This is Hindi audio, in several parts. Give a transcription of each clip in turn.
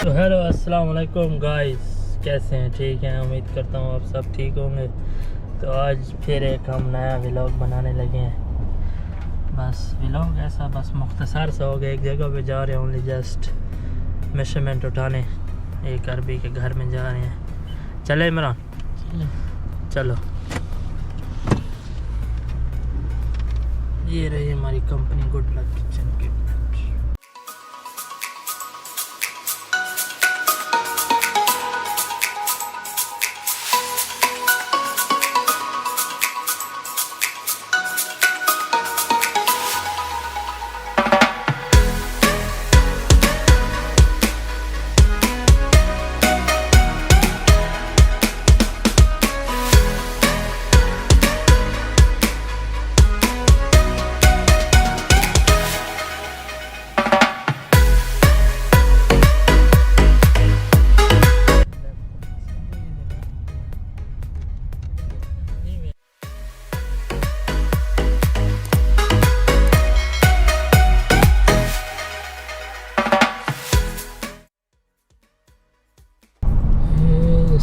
तो हेलो अस्सलाम वालेकुम गाइस, कैसे हैं? ठीक हैं, उम्मीद करता हूँ आप सब ठीक होंगे। तो आज फिर एक हम नया व्लॉग बनाने लगे हैं। बस व्लॉग ऐसा बस मुख्तसर सा हो गया। एक जगह पे जा रहे हैं, ओनली जस्ट मेजरमेंट उठाने। एक अरबी के घर में जा रहे हैं। चले इमरान, चलो। ये रही हमारी कंपनी गुड लक किचन की।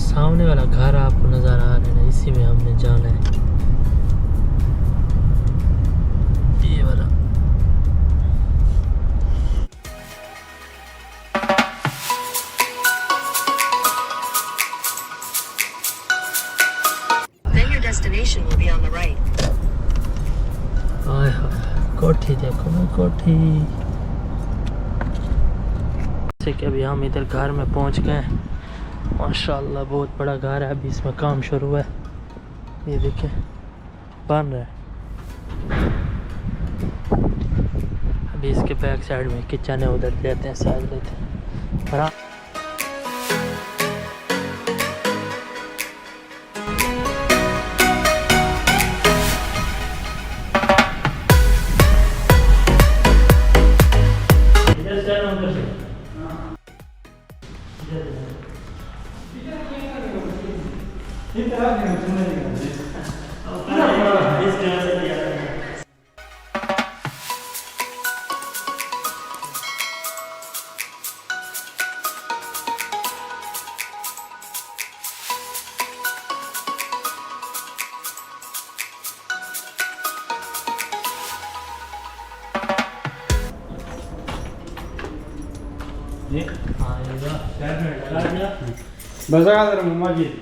सामने वाला घर आपको नज़र आ रहा है, इसी में हमने जाना है। ये वाला Then your destination will be on the right. हाय हाय, कोठी देखो ना, कोठी। जैसे कि अभी हम इधर घर में पहुंच गए। माशाल्लाह बहुत बड़ा घर है। अभी इसमें काम शुरू है, ये देखिए बन रहा है। अभी इसके बैक साइड में किचन है, उधर लेते हैं, साइड लेते हैं। बस मस्जिद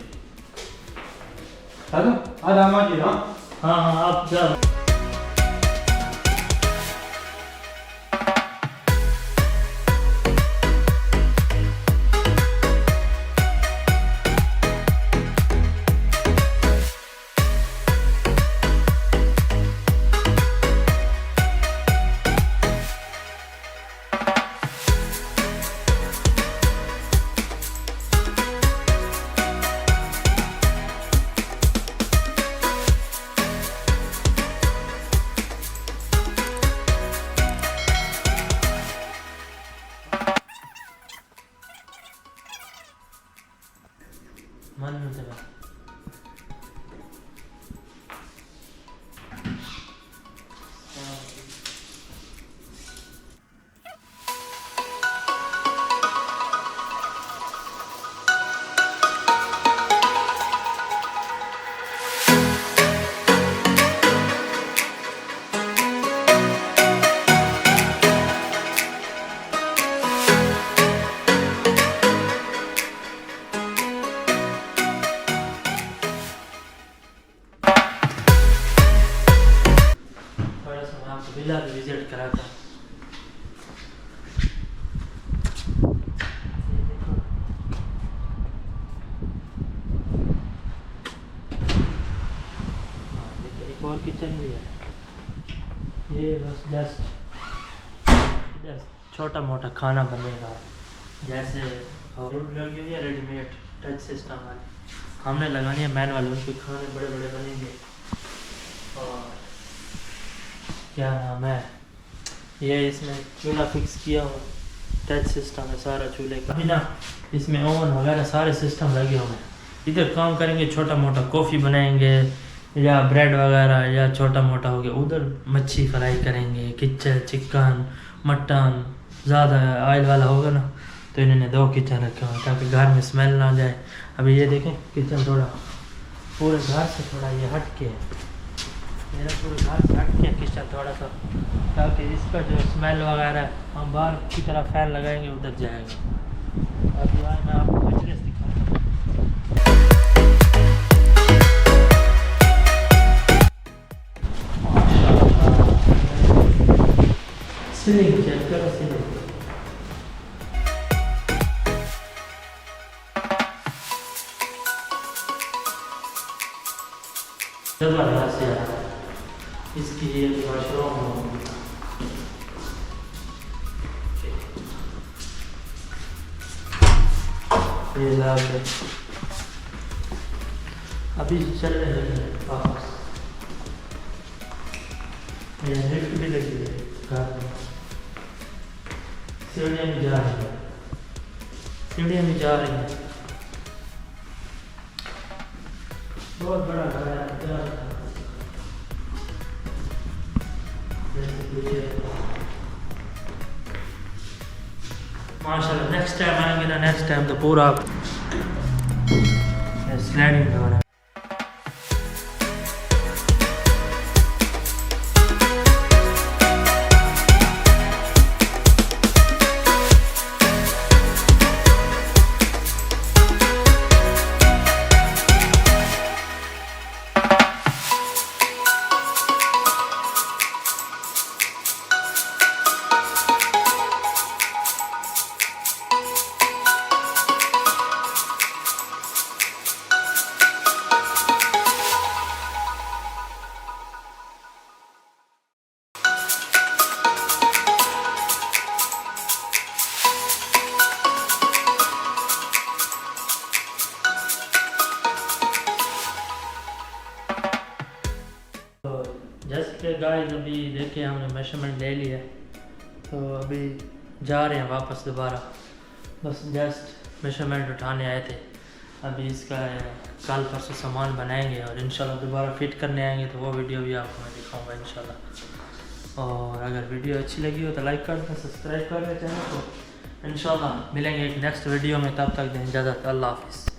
आधा मस्जिद। हाँ हाँ, आप जाओ। मन में चला विला भी विजिट करा था। एक और किचन भी है। ये बस जस्ट छोटा मोटा खाना बनेगा, जैसे रेडीमेड टच सिस्टम वाले हमने लगानी है, मैनुअल। उनके खाने बड़े बड़े बनेंगे। और क्या नाम है, ये इसमें चूल्हा फिक्स किया हुआ, टच सिस्टम है सारा चूल्हे का। अभी ना इसमें ओवन वगैरह सारे सिस्टम लगे हुए हैं। इधर काम करेंगे, छोटा मोटा कॉफ़ी बनाएंगे या ब्रेड वगैरह, या छोटा मोटा हो गया उधर मच्छी फ्राई करेंगे, चिकन मटन, ज़्यादा ऑयल वाला होगा ना तो इन्होंने 2 किचन रखे हुए हैं ताकि घर में स्मेल ना जाए। अभी ये देखें किचन थोड़ा पूरे घर से थोड़ा ये हट के है, मेरा पूरे घर से हट के किचन थोड़ा सा, ताकि इसका जो स्मेल वगैरह हम बाहर की तरह फैन लगाएंगे उधर जाएगा। अभी आए मैं आपको फिटनेस दिखाता हूँ। सीलिंग चेक करो, सीलिंग जबरदस्त है। इसकी ये वॉशरूम ये लाभ है। अभी चल रहे हैं वापस, ये लिफ्ट भी लगी है घर में, सीढ़ियाँ भी जा रही हैं, सीढ़ियाँ भी जा रही हैं। बहुत बड़ा घर है, माशाल्लाह। नेक्स्ट टाइम आएंगे ना, नेक्स्ट टाइम तो पूरा स्लाइडिंग डोर है। जैसे गाइस अभी देखे हमने मेजरमेंट ले लिया, तो अभी जा रहे हैं वापस दोबारा, बस जस्ट मेजरमेंट उठाने आए थे। अभी इसका कल परसों सामान बनाएंगे और इंशाल्लाह दोबारा फिट करने आएंगे, तो वो वीडियो भी आपको मैं दिखाऊंगा इंशाल्लाह। और अगर वीडियो अच्छी लगी हो तो लाइक कर दें, सब्सक्राइब कर दें चैनल को। इंशाल्लाह मिलेंगे एक नेक्स्ट वीडियो में, तब तक दें इजाज़त, अल्लाह हाफिज़।